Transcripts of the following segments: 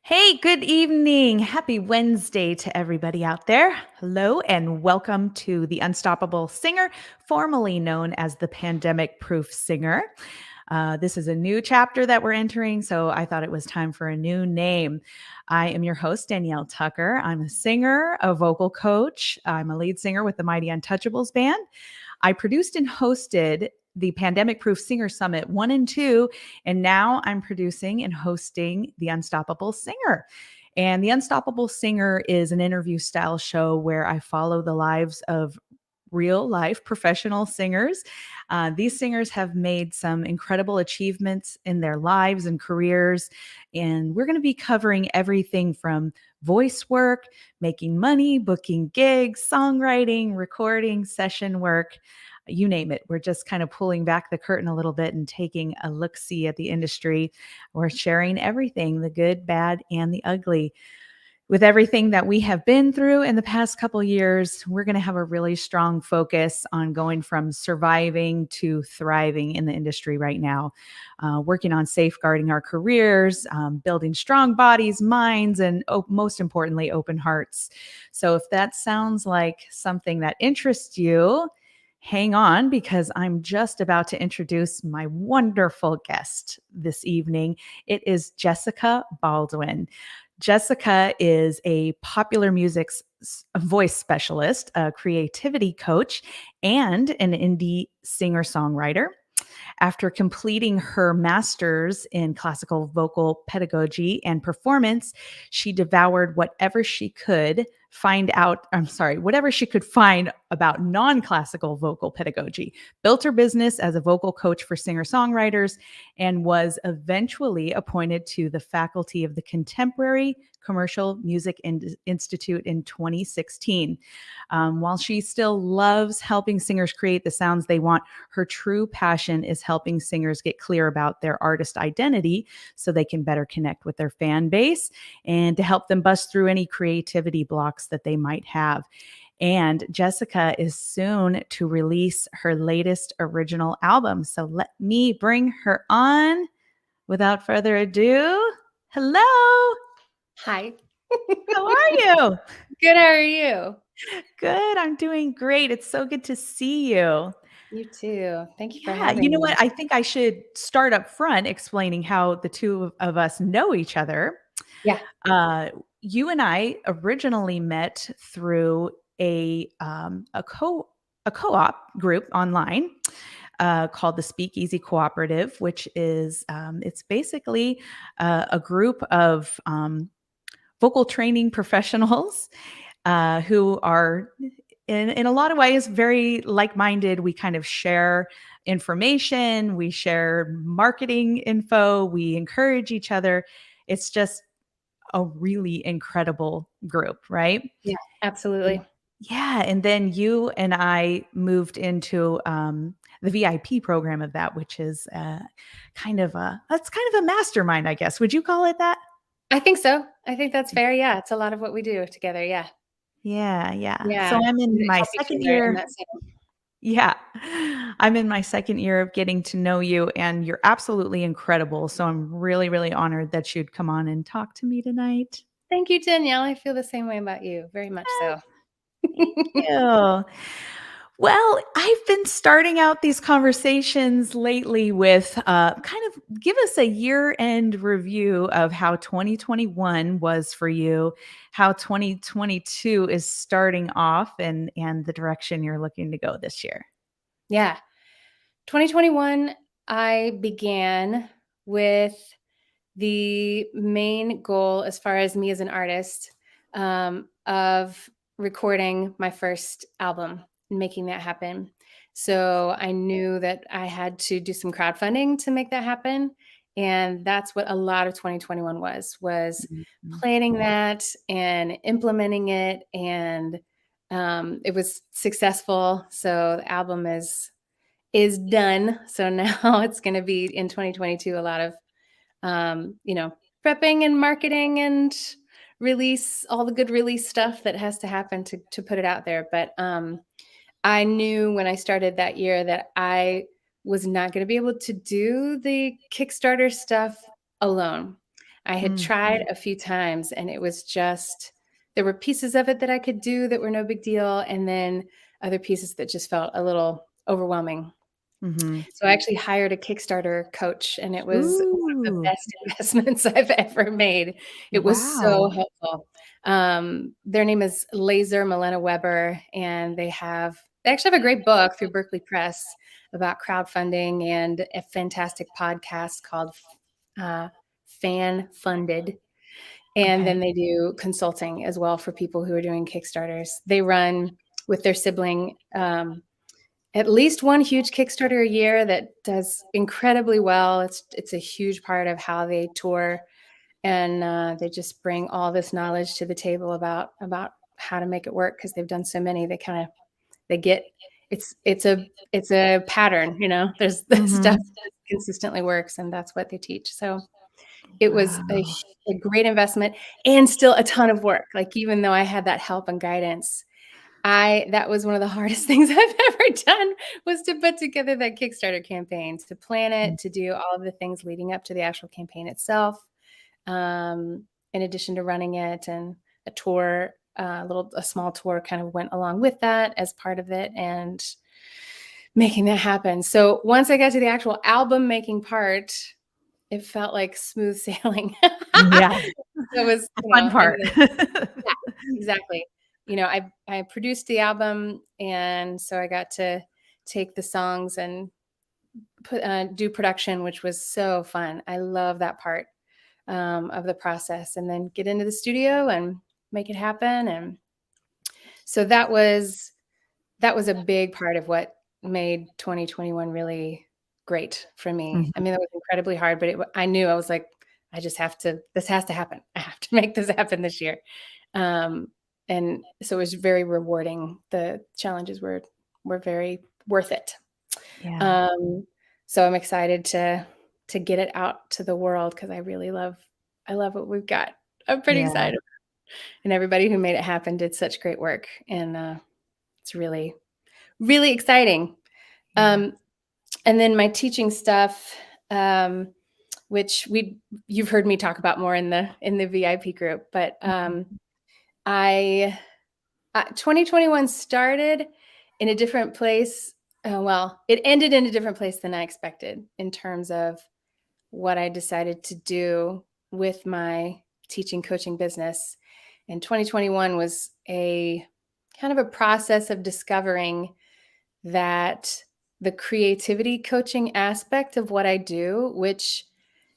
Hey, good evening. Happy Wednesday to everybody out there. Hello, and welcome to The Unstoppable Singer, formerly known as the Pandemic Proof Singer. This is a new chapter that we're entering, so I thought it was time for a new name. I am your host, Danielle Tucker. I'm a singer, a vocal coach. I'm a lead singer with the Mighty Untouchables band. I produced and hosted the Pandemic Proof Singer Summit 1 and 2, and now I'm producing and hosting The Unstoppable Singer. And The Unstoppable Singer is an interview style show where I follow the lives of real life professional singers. These singers have made some incredible achievements in their lives and careers. And we're going to be covering everything from voice work, making money, booking gigs, songwriting, recording, session work, you name it. We're just kind of pulling back the curtain a little bit and taking a look-see at the industry. We're sharing everything, the good, bad, and the ugly. With everything that we have been through in the past couple of years, we're going to have a really strong focus on going from surviving to thriving in the industry right now, working on safeguarding our careers, building strong bodies, minds, and most importantly, open hearts. So if that sounds like something that interests you, hang on, because I'm just about to introduce my wonderful guest this evening. It is Jessica Baldwin. Jessica is a popular music voice specialist, a creativity coach, and an indie singer-songwriter. After completing her master's in classical vocal pedagogy and performance, she devoured whatever she could whatever she could find about non-classical vocal pedagogy, built her business as a vocal coach for singer-songwriters, and was eventually appointed to the faculty of the Contemporary Commercial Music Institute in 2016. While she still loves helping singers create the sounds they want, her true passion is helping singers get clear about their artist identity so they can better connect with their fan base and to help them bust through any creativity blocks that they might have. And Jessica is soon to release her latest original album. So let me bring her on without further ado. Hello. Hi. How are you? Good, how are you? Good. I'm doing great. It's so good to see you. You too. Thank you for Yeah, you having know me. what? I think I should start up front explaining how the two of us know each other. Yeah. Uh, you and I originally met through a co-op group online called the Speakeasy Cooperative, which is it's basically a group of vocal training professionals who are in a lot of ways very like-minded. We kind of share information, we share marketing info, we encourage each other. It's just a really incredible group, right? Yeah, absolutely. Yeah, and then you and I moved into the VIP program of that, which is that's kind of a mastermind, I guess. Would you call it that? I think so. I think that's fair. Yeah, it's a lot of what we do together. Yeah. Yeah, yeah. So Yeah. I'm in my Help each second other in year. that setting. Yeah. I'm in my second year of getting to know you, and you're absolutely incredible. So I'm really, really honored that you'd come on and talk to me tonight. Thank you, Danielle. I feel the same way about you. Very much so. Thank you. Well, I've been starting out these conversations lately with kind of give us a year end review of how 2021 was for you, how 2022 is starting off, and the direction you're looking to go this year. Yeah. 2021, I began with the main goal as far as me as an artist of recording my first album and making that happen. So I knew that I had to do some crowdfunding to make that happen. And that's what a lot of 2021 was Mhm. planning that and implementing it. And it was successful. So the album is done. So now it's going to be in 2022 a lot of prepping and marketing and release all the good release stuff that has to happen to put it out there. But I knew when I started that year that I was not going to be able to do the Kickstarter stuff alone. I had tried a few times, and it was just, there were pieces of it that I could do that were no big deal, and then other pieces that just felt a little overwhelming. Mm-hmm. So I actually hired a Kickstarter coach, and it was one of the Ooh, best investments I've ever made. It was so wow. helpful. Their name is Laser Milena Weber, and they actually have a great book through Berkeley Press about crowdfunding, and a fantastic podcast called Fan Funded. And Okay. then they do consulting as well for people who are doing Kickstarters. They run with their sibling at least one huge Kickstarter a year that does incredibly well. It's a huge part of how they tour, and they just bring all this knowledge to the table about how to make it work, because they've done so many. They get it's a pattern. There's the stuff Mm-hmm. that consistently works, and that's what they teach. So it was Wow. a great investment, and still a ton of work. Like, even though I had that help and guidance, that was one of the hardest things I've ever done, was to put together that Kickstarter campaign, to plan it, to do all of the things leading up to the actual campaign itself. In addition to running it, and a tour, a small tour kind of went along with that as part of it, and making that happen. So once I got to the actual album making part, it felt like smooth sailing. Yeah. It was, The fun part. yeah, exactly. I produced the album, and so I got to take the songs and do production, which was so fun. I love that part of the process, and then get into the studio and make it happen. And so that was a big part of what made 2021 really great for me. I Mhm. mean, it was incredibly hard, but I knew, I was like, this has to happen. I have to make this happen this year. Um, and so it was very rewarding. The challenges were very worth it. Yeah. Um, so I'm excited to get it out to the world, because I love what we've got. I'm pretty Yeah. excited. And everybody who made it happen did such great work. And it's really, really exciting. Yeah. And then my teaching stuff, um, which you've heard me talk about more in the VIP group, but Mhm. I 2021 started in a different place. Well, it ended in a different place than I expected, in terms of what I decided to do with my teaching coaching business. And 2021 was a kind of a process of discovering that the creativity coaching aspect of what I do, which,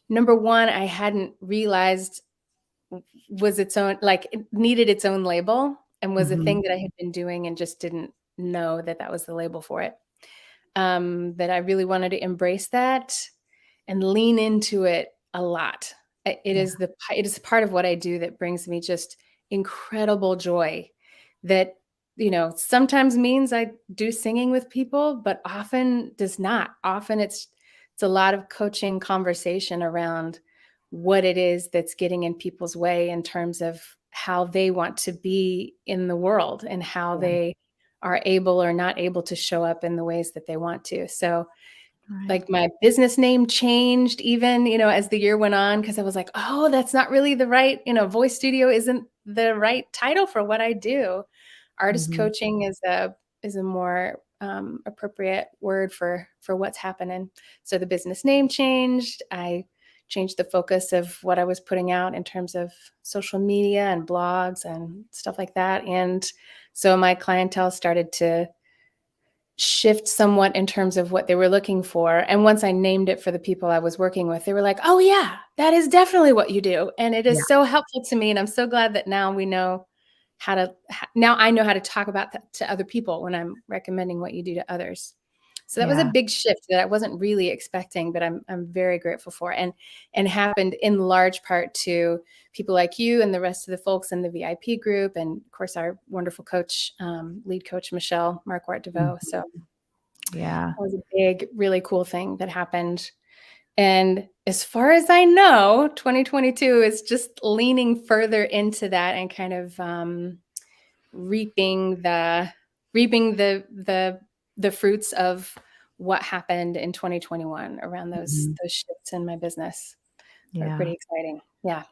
number one, I hadn't realized was its own, like, it needed its own label, and was a Mhm. thing that I had been doing and just didn't know that that was the label for it. That I really wanted to embrace that and lean into it a lot. It Yeah. is it is part of what I do that brings me just incredible joy, that, sometimes means I do singing with people, but often does not. Often it's a lot of coaching conversation around what it is that's getting in people's way, in terms of how they want to be in the world, and how Yeah. they are able or not able to show up in the ways that they want to. So, Right. like, my business name changed even, as the year went on, because I was like, oh, that's not really the right, voice studio isn't the right title for what I do. Artist Mhm. coaching is a more appropriate word for what's happening. So the business name changed. I changed the focus of what I was putting out in terms of social media and blogs and stuff like that. And so my clientele started to shift somewhat in terms of what they were looking for. And once I named it for the people I was working with, they were like, oh, yeah, that is definitely what you do. And it Yeah. is so helpful to me. And I'm so glad that now we know now I know how to talk about that to other people when I'm recommending what you do to others. So that was a Yeah. big shift that I wasn't really expecting, but I'm very grateful for, and happened in large part to people like you and the rest of the folks in the VIP group, and of course our wonderful coach, lead coach Michelle Marquardt Mhm. DeVoe. So Yeah. that was a big, really cool thing that happened. And as far as I know, 2022 is just leaning further into that, and kind of reaping the fruits of what happened in 2021 around those Mhm. shifts in my business. are Yeah. pretty exciting. Yeah.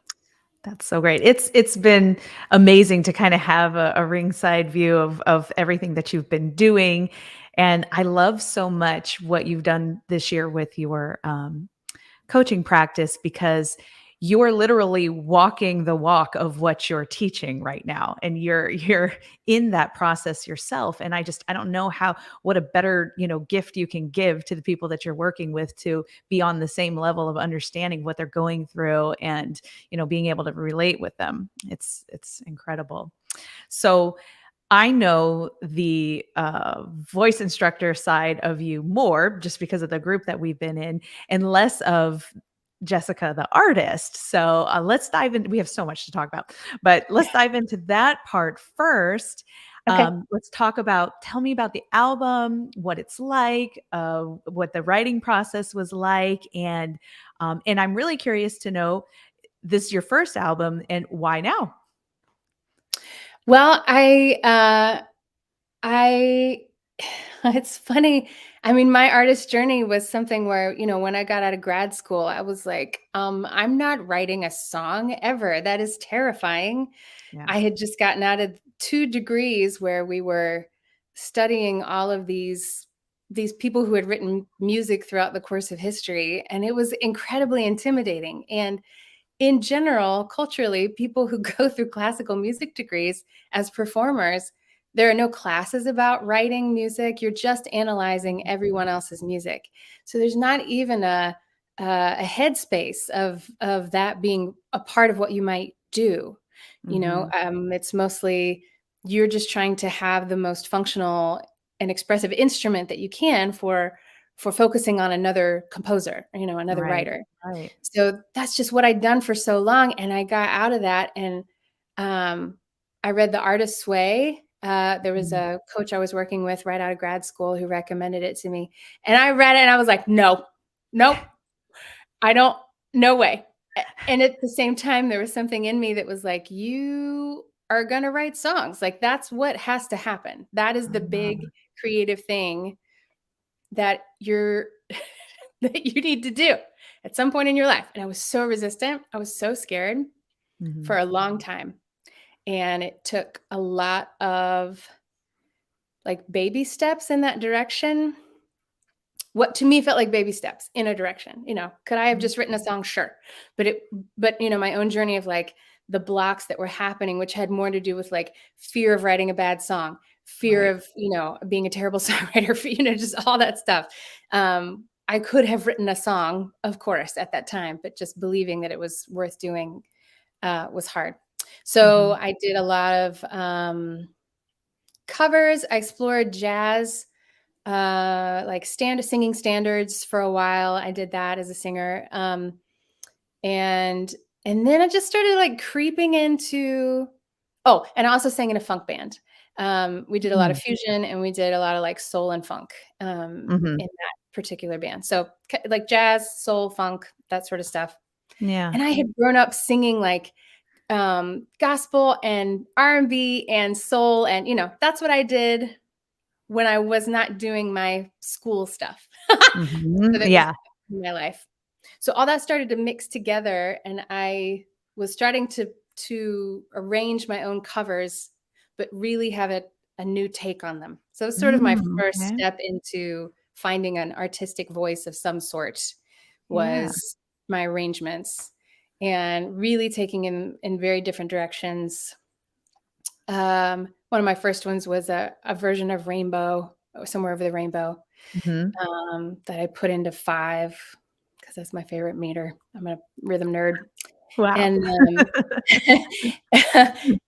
That's so great. It's been amazing to kind of have a ringside view of everything that you've been doing. And I love so much what you've done this year with your coaching practice, because you're literally walking the walk of what you're teaching right now, and you're in that process yourself. And I don't know what a better gift you can give to the people that you're working with, to be on the same level of understanding what they're going through, and being able to relate with them. It's incredible. So I know the voice instructor side of you more, just because of the group that we've been in, and less of Jessica, the artist. So let's dive in. We have so much to talk about, but let's dive into that part first. Okay. Tell me about the album, what it's like, what the writing process was like. And I'm really curious to know, this is your first album, and why now? Well, it's funny. I mean, my artist journey was something where, when I got out of grad school, I was like, I'm not writing a song ever. That is terrifying. Yeah. I had just gotten out of 2 degrees where we were studying all of these people who had written music throughout the course of history, and it was incredibly intimidating. And in general, culturally, people who go through classical music degrees as performers, there are no classes about writing music. You're just analyzing everyone else's music. So there's not even a headspace of that being a part of what you might do. It's mostly you're just trying to have the most functional and expressive instrument that you can for focusing on another composer, another Right. writer. Right. So that's just what I'd done for so long. And I got out of that, and I read The Artist's Way. There was Mm. a coach I was working with right out of grad school who recommended it to me. And I read it and I was like, no, nope, I don't, no way. And at the same time, there was something in me that was like, you are going to write songs. Like, that's what has to happen. That is the big Ah. creative thing that that you need to do at some point in your life. And I was so resistant. I was so scared Mhm. for a long time. And it took a lot of like baby steps in that direction. What to me felt like baby steps in a direction. Could I have Mm. just written a song? Sure. But my own journey of like the blocks that were happening, which had more to do with like fear of writing a bad song, fear Right. of, being a terrible songwriter, just all that stuff. I could have written a song, of course, at that time, but just believing that it was worth doing was hard. So Mhm. I did a lot of covers. I explored jazz, like singing standards for a while. I did that as a singer. And then I just started like creeping into, and I also sang in a funk band. We did a lot of Mm. fusion, and we did a lot of like soul and funk Mhm. in that particular band. So like jazz, soul, funk, that sort of stuff. Yeah. And I had grown up singing like gospel and R&B and soul, and that's what I did when I was not doing my school stuff. So Mhm. that was Yeah. in my life. So all that started to mix together, and I was starting to arrange my own covers, but really have a new take on them. So it was sort of my first Okay. step into finding an artistic voice of some sort, Yeah. was my arrangements, and really taking in very different directions. One of my first ones was a version of Rainbow, Somewhere Over the Rainbow, Mhm. that I put into 5 because that's my favorite meter. I'm a rhythm nerd. Wow. And,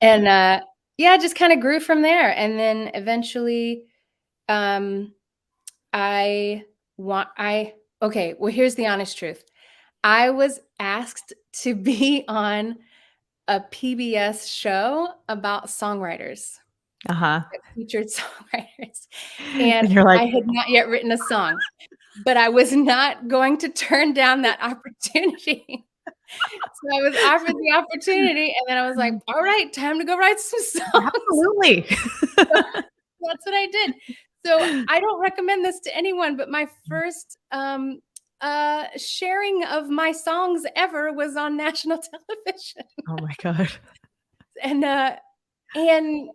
and, yeah, just kinda grew from there. And then eventually, um, I I okay, well, here's the honest truth. I was asked to be on a PBS show about songwriters, Uh-huh. that featured songwriters, and And you're like, I had not yet written a song, but I was not going to turn down that opportunity. So I was offered the opportunity, and then I was like, "All right, time to go write some songs." absolutely. That's what I did. So I don't recommend this to anyone, but my first sharing of my songs ever was on national television. Oh my God. And and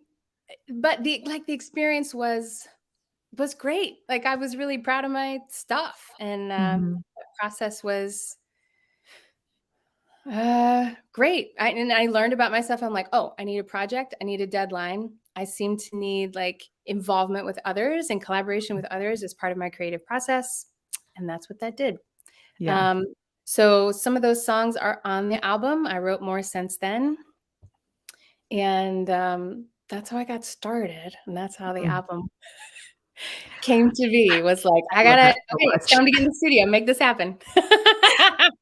but the experience was great. Like, I was really proud of my stuff, and Mhm. the process was great. I learned about myself. I'm like, oh, I need a project. I need a deadline. I seem to need like involvement with others and collaboration with others as part of my creative process. And that's what that did. Yeah. Um, so some of those songs are on the album. I wrote more since then. And that's how I got started. And that's how the Mm. album came to be, was like, I love that so okay, it's much. time to get in the studio, make this happen.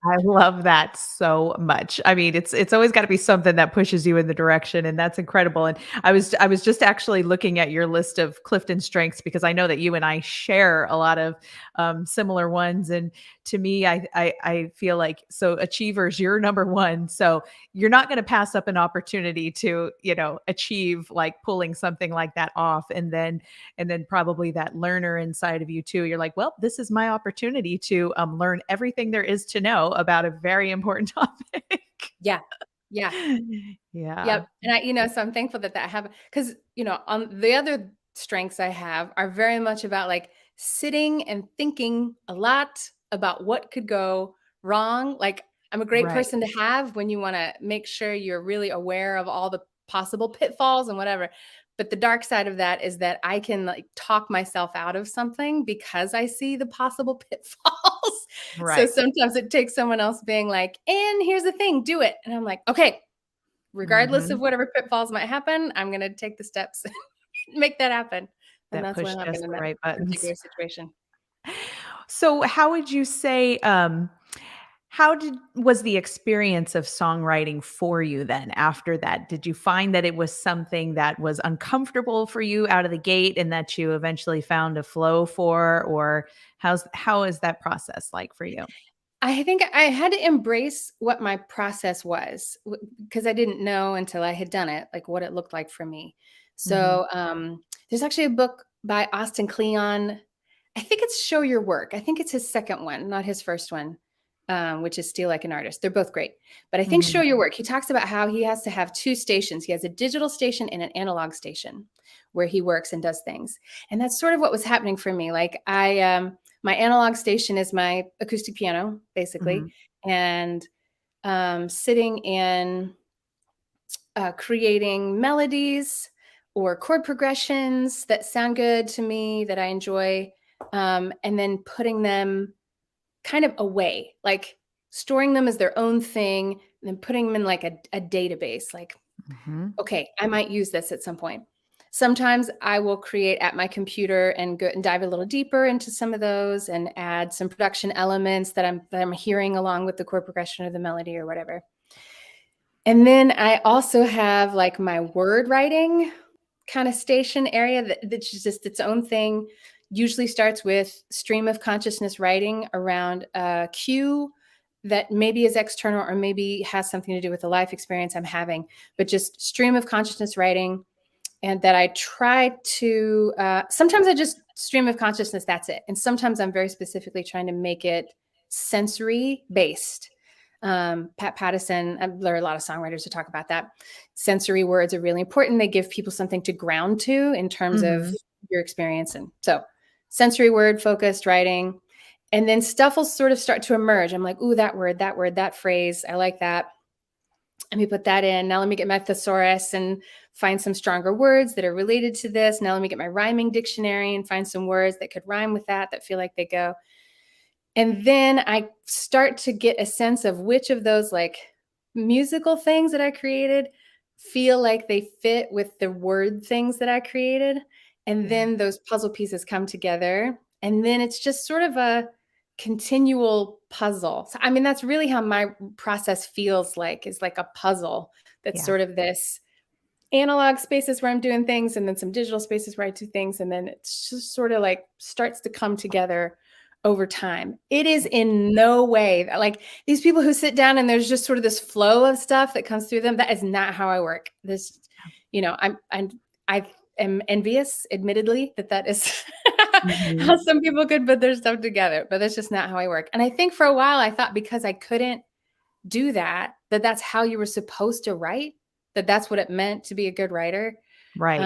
I love that so much. I mean, it's always gotta be something that pushes you in the direction, and that's incredible, and I was just actually looking at your list of Clifton strengths because I know that you and I share a lot of, similar ones, and to me, I feel like so achievers, you're number 1, so you're not gonna pass up an opportunity to, achieve, like, pulling something like that off, and then probably that learner inside of you too. You're like, well, this is my opportunity to learn everything there is to know about a very important topic. Yeah. Yeah. Yeah. Yep. And so I'm thankful that happened, because, on the other strengths I have are very much about like sitting and thinking a lot about what could go wrong. Like, I'm a great Right. person to have when you want to make sure you're really aware of all the possible pitfalls and whatever. But the dark side of that is that I can like talk myself out of something because I see the possible pitfalls. So Right. sometimes it takes someone else being like, and here's the thing, do it. And I'm like, okay, regardless of Mhm. whatever pitfalls might happen, I'm going to take the steps and make that happen. And That that's push what happened just in the that right buttons. particular situation. So how would you say, how did was the experience of songwriting for you then after that? Did you find that it was something that was uncomfortable for you out of the gate and that you eventually found a flow for, or how is that process like for you? I think I had to embrace what my process was, because I didn't know until I had done it, like what it looked like for me. Mhm. So there's actually a book by Austin Kleon. I think it's Show Your Work. I think it's his second one, not his first one, which is Steal Like an Artist. They're both great. But I think Show Mhm. Your Work, he talks about how he has to have two stations. He has a digital station and an analog station where he works and does things. And that's sort of what was happening for me. Like, my analog station is my acoustic piano, basically, Mhm. and sitting and creating melodies or chord progressions that sound good to me, that I enjoy, and then putting them kind of away, like storing them as their own thing, and then putting them in like a database. Like, Mhm. okay, I might use this at some point. Sometimes I will create at my computer and go and dive a little deeper into some of those and add some production elements that I'm hearing along with the chord progression or the melody or whatever. And then I also have like my word writing kind of station area that's just its own thing. Usually starts with stream of consciousness writing around a cue that maybe is external or maybe has something to do with the life experience I'm having, but just stream of consciousness writing. And that I try to, sometimes I just stream of consciousness, that's it. And sometimes I'm very specifically trying to make it sensory based. Pat Pattison, there are a lot of songwriters who talk about that. Sensory words are really important. They give people something to ground to in terms of Mhm. your experience. And so sensory word focused writing. And then stuff will sort of start to emerge. I'm like, ooh, that word, that phrase. I like that. Let me put that in. Now let me get my thesaurus and find some stronger words that are related to this. Now let me get my rhyming dictionary and find some words that could rhyme with that feel like they go. And then I start to get a sense of which of those like musical things that I created feel like they fit with the word things that I created. And Yeah. then those puzzle pieces come together. And then it's just sort of a continual puzzle. So, I mean, that's really how my process feels like, is like a puzzle that's Yeah. sort of this analog spaces where I'm doing things and then some digital spaces where I do things. And then it's just sort of like starts to come together over time. It is in no way like these people who sit down and there's just sort of this flow of stuff that comes through them. That is not how I work. This, I am envious, admittedly, that is Mhm. how some people could put their stuff together, but that's just not how I work. And I think for a while I thought because I couldn't do that, that's how you were supposed to write, that's what it meant to be a good writer. Right.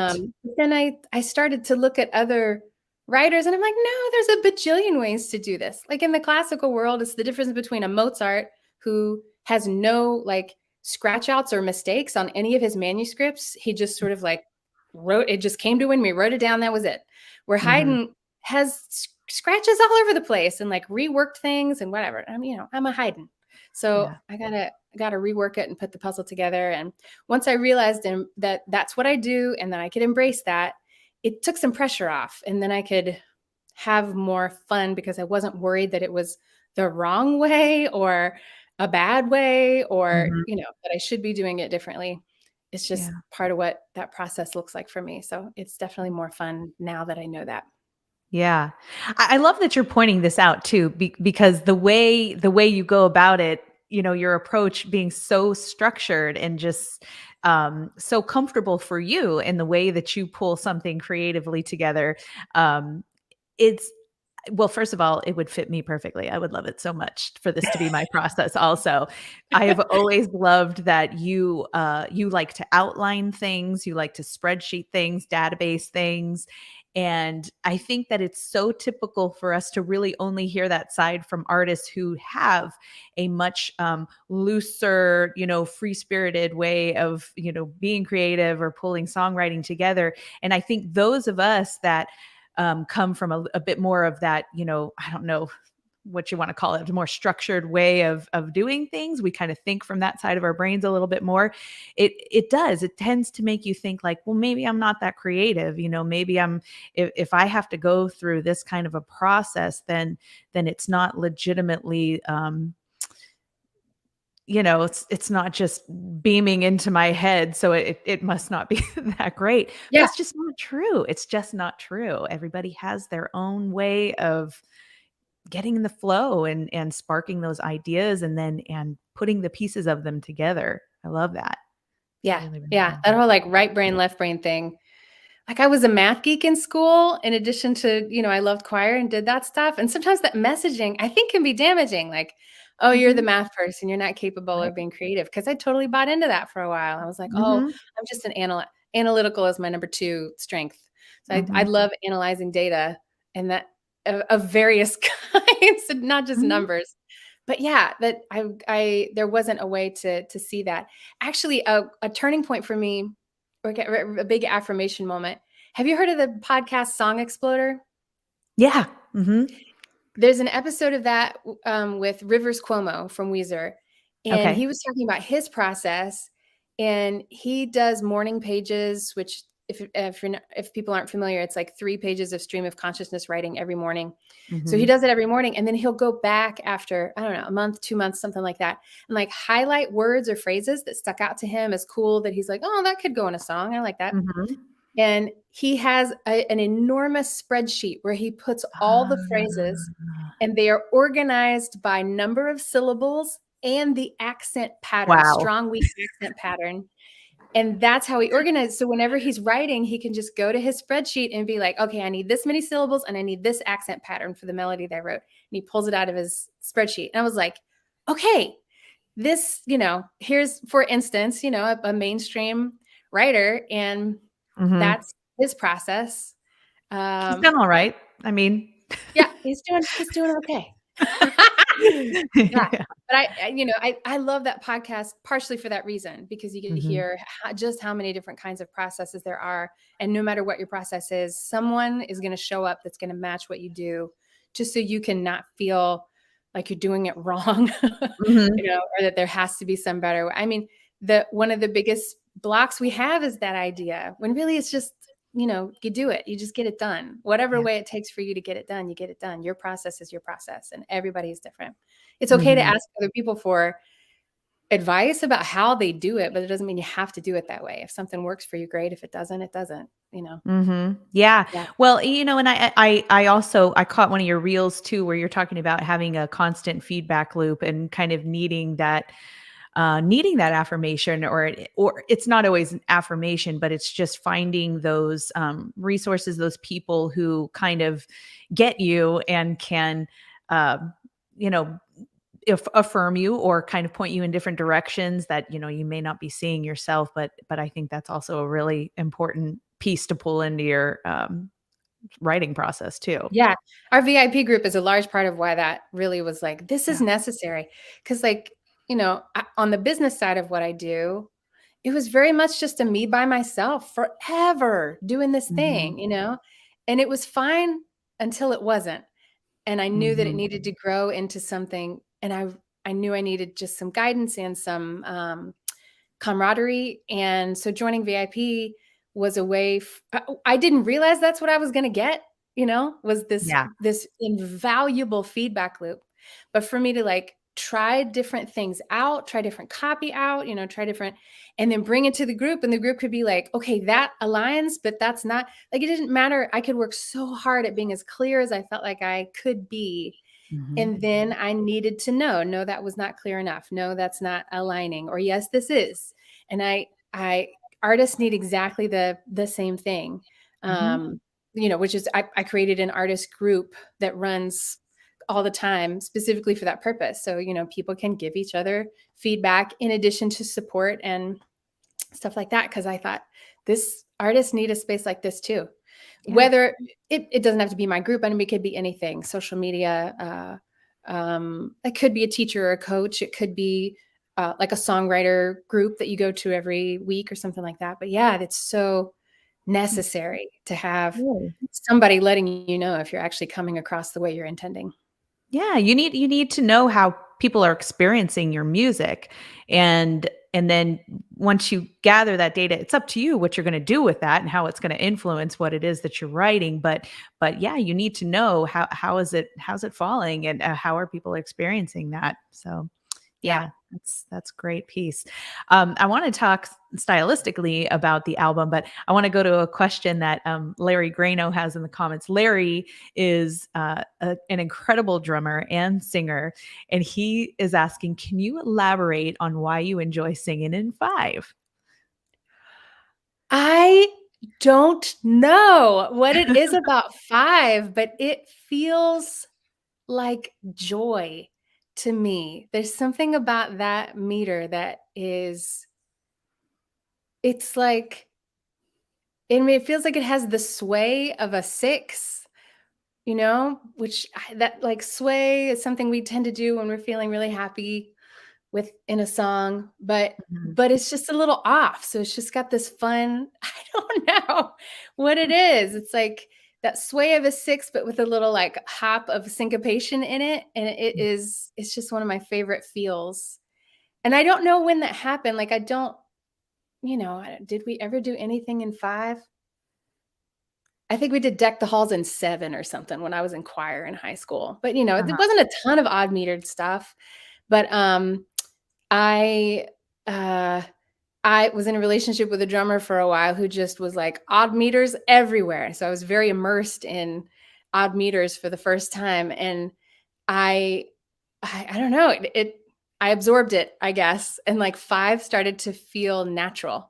But then I started to look at other writers and I'm like, no, there's a bajillion ways to do this. Like in the classical world, it's the difference between a Mozart who has no like scratch outs or mistakes on any of his manuscripts. He just sort of like wrote, it just came to him, he wrote it down, that was it. Where Mhm. Haydn has scratches all over the place and like reworked things and whatever. I'm a Haydn. So Yeah. I gotta rework it and put the puzzle together. And once I realized that that's what I do and that I could embrace that, it took some pressure off. And then I could have more fun because I wasn't worried that it was the wrong way or a bad way or, Mhm. that I should be doing it differently. It's just Yeah. part of what that process looks like for me. So it's definitely more fun now that I know that. Yeah. I love that you're pointing this out too, because the way you go about it, your approach being so structured and just so comfortable for you in the way that you pull something creatively together. Um, it's Well, first of all, it would fit me perfectly. I would love it so much for this to be my process also. I have always loved that you like to outline things, you like to spreadsheet things, database things, and I think that it's so typical for us to really only hear that side from artists who have a much looser, free-spirited way of, being creative or pulling songwriting together. And I think those of us that come from a bit more of that, I don't know what you want to call it, a more structured way of doing things. We kind of think from that side of our brains a little bit more. It tends to make you think like, well, maybe I'm not that creative. Maybe if I have to go through this kind of a process, then it's not legitimately it's not just beaming into my head, so it must not be that great. But Yeah. it's just not true. It's just not true. Everybody has their own way of getting in the flow and sparking those ideas and putting the pieces of them together. I love that. Yeah. Really, really Yeah. love That that. whole like right brain, left brain thing. Like I was a math geek in school in addition to, I loved choir and did that stuff. And sometimes that messaging I think can be damaging. Like, oh, you're the Mhm. math person. You're not capable Right. of being creative. Cause I totally bought into that for a while. I was like, oh, Mhm. I'm just analytical is my number two strength. So I Mhm. love analyzing data and that of various kinds, and not just Mhm. numbers. But yeah, that there wasn't a way to see that. Actually, a turning point for me, or a big affirmation moment. Have you heard of the podcast Song Exploder? Yeah. Mhm. There's an episode of that with Rivers Cuomo from Weezer, and Okay. he was talking about his process. And he does morning pages, which if people aren't familiar, it's like 3 pages of stream of consciousness writing every morning. So he Mhm. does it every morning, and then he'll go back after I don't know a month, 2 months, something like that, and like highlight words or phrases that stuck out to him as cool that he's like, oh, that could go in a song. I like that. Mhm. And he has an enormous spreadsheet where he puts all the phrases Ah. and they are organized by number of syllables and the accent pattern, Wow. strong, weak accent pattern. And that's how he organizes. So whenever he's writing, he can just go to his spreadsheet and be like, okay, I need this many syllables and I need this accent pattern for the melody that I wrote. And he pulls it out of his spreadsheet. And I was like, okay, this, here's, for instance, a mainstream writer, and Mhm. that's his process. He's Um, done all right. I mean, yeah, he's doing okay. Yeah, yeah. but I love that podcast partially for that reason, because you get to Mhm. hear just how many different kinds of processes there are, and no matter what your process is, someone is going to show up that's going to match what you do, just so you can not feel like you're doing it wrong, Mhm. or that there has to be some better way. I mean, the one of the biggest blocks we have is that idea, when really it's just you do it, you just get it done, whatever Yeah. way it takes for you to get it done, you get it done. Your process is your process, and everybody is different. It's okay to Mhm. ask other people for advice about how they do it, but it doesn't mean you have to do it that way. If something works for you, great. If it doesn't, it doesn't. Mhm. Yeah. Yeah. Well, and I also I caught one of your reels too where you're talking about having a constant feedback loop and kind of needing that needing that affirmation, or it's not always an affirmation, but it's just finding those resources, those people who kind of get you and can, you know, affirm you or kind of point you in different directions that, you may not be seeing yourself. But I think that's also a really important piece to pull into your writing process too. Yeah. Our VIP group is a large part of why that really was like, this is Yeah. necessary. Cause like, on the business side of what I do, it was very much just a me by myself forever doing this Mhm. thing, and it was fine until it wasn't. And I knew that it Mhm. needed to grow into something. And I knew I needed just some guidance and some camaraderie. And so joining VIP was a way I didn't realize that's what I was going to get, was Yeah. this invaluable feedback loop. But for me to like try different things out, try different copy out, try different, and then bring it to the group, and the group could be like, okay, that aligns, but that's not, like, it didn't matter. I could work so hard at being as clear as I felt like I could be, Mhm. and then I needed to know, no, that was not clear enough. No, that's not aligning. Or yes, this is. And I artists need exactly the same thing. Mhm. Which is I created an artist group that runs all the time specifically for that purpose. So, people can give each other feedback in addition to support and stuff like that. Cause I thought this artists need a space like this too. Yeah. Whether it doesn't have to be my group. I mean, it could be anything, social media, it could be a teacher or a coach. It could be like a songwriter group that you go to every week or something like that. But yeah, it's so necessary to have Really. somebody letting you know if you're actually coming across the way you're intending. Yeah, you need to know how people are experiencing your music, and then once you gather that data, it's up to you what you're going to do with that and how it's going to influence what it is that you're writing. But yeah, you need to know how's it falling, and how are people experiencing that. So Yeah. yeah, that's great piece. I want to talk stylistically about the album, but I want to go to a question that Larry Grano has in the comments. Larry is an incredible drummer and singer, and he is asking, can you elaborate on why you enjoy singing in five? I don't know what it is about 5, but it feels like joy to me. There's something about that meter that is it's like it feels like it has the sway of a 6, which that like sway is something we tend to do when we're feeling really happy within a song, but Mhm. but it's just a little off. So it's just got this fun, I don't know what it is. It's like that sway of a 6, but with a little like hop of syncopation in it. And it's just one of my favorite feels. And I don't know when that happened. Like I don't, did we ever do anything in 5? I think we did Deck the Halls in 7 or something when I was in choir in high school. But there Uh-huh. wasn't a ton of odd metered stuff. But I uh I was in a relationship with a drummer for a while who just was like odd meters everywhere. So I was very immersed in odd meters for the first time, and I I don't know, I absorbed it, I guess, and like 5 started to feel natural.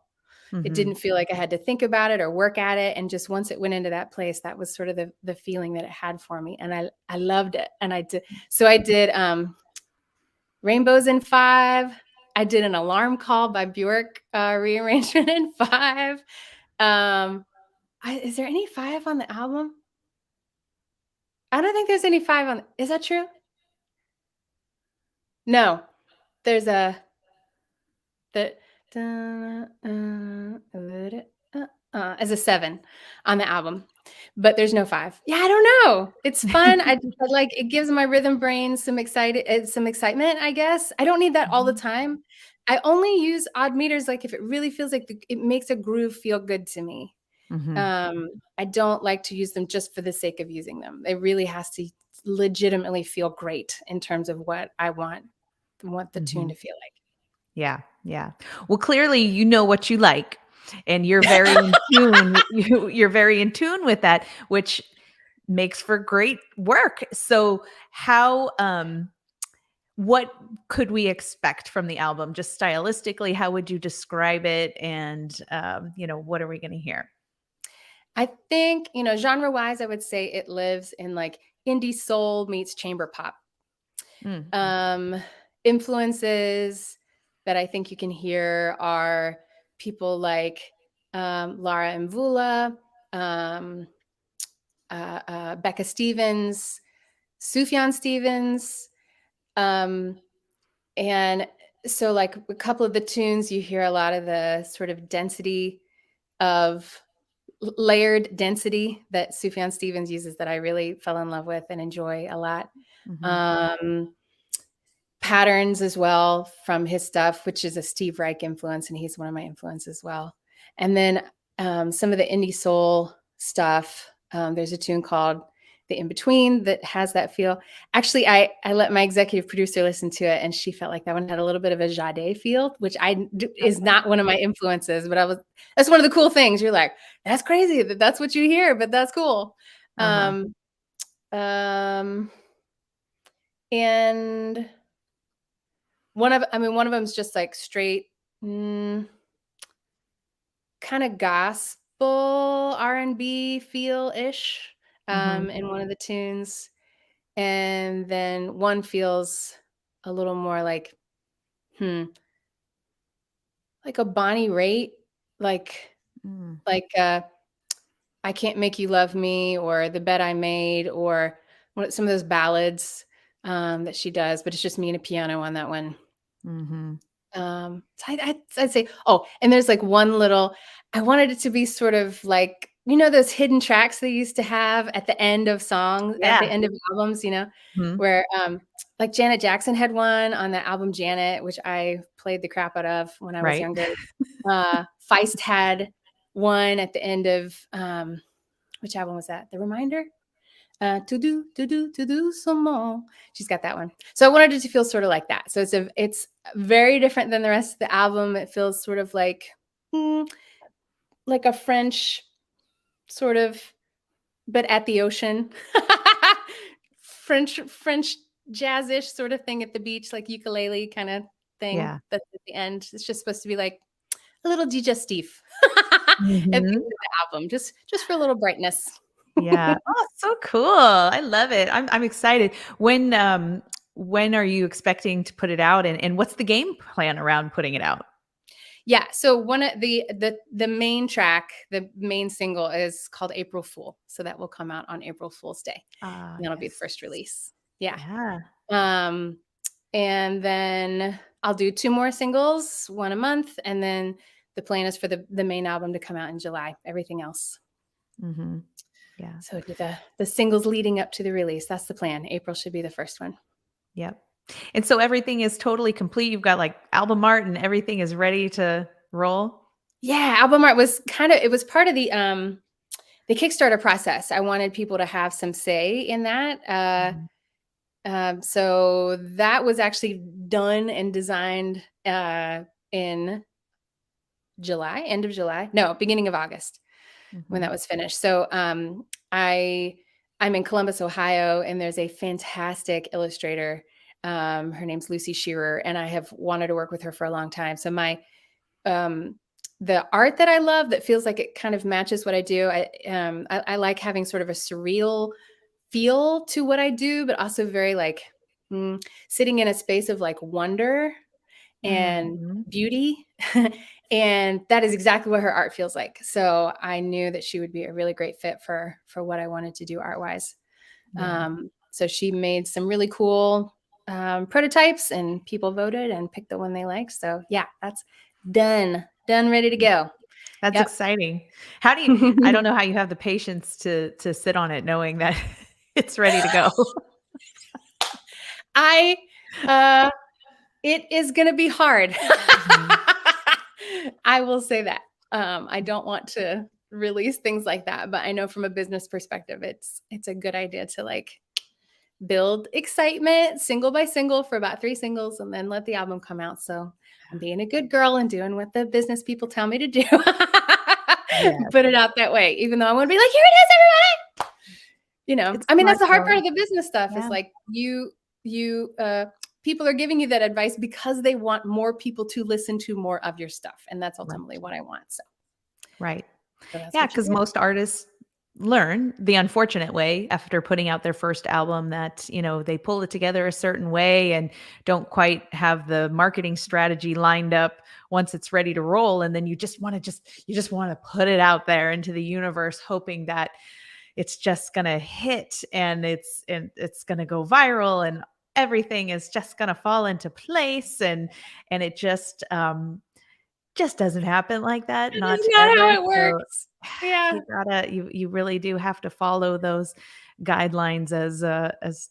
It Mhm. didn't feel like I had to think about it or work at it, and just once it went into that place, that was sort of the feeling that it had for me, and I loved it. And I did Rainbows in 5. I did an Alarm Call by Bjork rearrangement in 5. Is there any 5 on the album? I don't think there's any 5 on. Is that true? No, there's a the as a 7 on the album, but there's no 5. Yeah, I don't know. It's fun. I like it gives my rhythm brain some excitement, I guess. I don't need that all the Mhm. time. I only use odd meters like if it really feels like it makes a groove feel good to me. Mhm. I don't like to use them just for the sake of using them. It really has to legitimately feel great in terms of what I want the tune Mhm. to feel like. Yeah, yeah. Well, clearly you know what you like, and you're very in tune you're very in tune with that, which makes for great work. So how what could we expect from the album? Just stylistically, how would you describe it? And, what are we going to hear? I think, genre wise, I would say it lives in like indie soul meets chamber pop. Mm. Influences that I think you can hear are people like Lara Mvula, Becca Stevens, Sufjan Stevens. And so like a couple of the tunes, you hear a lot of the sort of density of layered density that Sufjan Stevens uses that I really fell in love with and enjoy a lot. Mm-hmm. Patterns as well from his stuff, which is a Steve Reich influence, and he's one of my influences as well. And then some of the indie soul stuff. There's a tune called The In Between that has that feel. Actually, I let my executive producer listen to it, and she felt like that one had a little bit of a Sade feel, which is not one of my influences, but that's one of the cool things. You're like, that's crazy that's what you hear, but that's cool. Uh-huh. And one of them is just like straight kind of gospel R&B feel-ish Mm-hmm. in one of the tunes. And then one feels a little more like a Bonnie Raitt, like I Can't Make You Love Me, or The Bed I Made, or some of those ballads that she does, but it's just me and a piano on that one. Mm-hmm. So I'd say, and there's like one little, I wanted it to be sort of like, those hidden tracks they used to have at the end of songs, at the Yeah. end of albums, Mm-hmm. where like Janet Jackson had one on the album Janet, which I played the crap out of when I was Right. younger. Feist had one at the end of, which album was that? The Reminder? To do some more. She's got that one. So I wanted it to feel sort of like that. So it's very different than the rest of the album. It feels sort of like a French sort of, but at the ocean, French jazzish sort of thing at the beach, like ukulele kind of thing. Yeah. That's at the end. It's just supposed to be like a little digestif at the end of Mm-hmm. the album, just for a little brightness. Yeah. Oh, so cool. I love it. I'm excited. When are you expecting to put it out, and what's the game plan around putting it out? Yeah. So one of the main track, the main single is called April Fool. So that will come out on April Fool's Day. And that'll be the Yes. first release. Yeah. Yeah. And then I'll do 2 more singles, one a month. And then the plan is for the main album to come out in July, everything else. Mm-hmm. Yeah. So do the singles leading up to the release. That's the plan. April should be the first one. Yep. And so everything is totally complete. You've got like album art and everything is ready to roll. Yeah. Album art was it was part of the Kickstarter process. I wanted people to have some say in that. So that was actually done and designed in July, end of July. No, beginning of August when that was finished. So I'm in Columbus, Ohio, and there's a fantastic illustrator. Her name's Lucy Shearer, and I have wanted to work with her for a long time. So the art that I love that feels like it kind of matches what I do. I like having sort of a surreal feel to what I do, but also very like sitting in a space of like wonder and beauty. And that is exactly what her art feels like. So I knew that she would be a really great fit for what I wanted to do art wise. Yeah. So she made some really cool prototypes, and people voted and picked the one they liked. So yeah, that's done, ready to go. That's exciting. How do you, I don't know how you have the patience to sit on it knowing that it's ready to go. It is going to be hard. I will say that. I don't want to release things like that, but I know from a business perspective, it's a good idea to like build excitement single by single for about 3 singles and then let the album come out. So I'm being a good girl and doing what the business people tell me to do. Put it out that way, even though I want to be like, here it is, everybody. It's I mean, that's smart the hard though. part of the business stuff is Yeah. like people are giving you that advice because they want more people to listen to more of your stuff. And that's Right. ultimately what I want. Right. So that's Yeah, what you because do. most artists learn the unfortunate way after putting out their first album that, they pull it together a certain way and don't quite have the marketing strategy lined up once it's ready to roll. And then you just want to put it out there into the universe, hoping that it's just gonna hit and it's gonna go viral and everything is just gonna fall into place and it just doesn't happen like that, That not is not ever. how it So works. Yeah. you really do have to follow those guidelines as,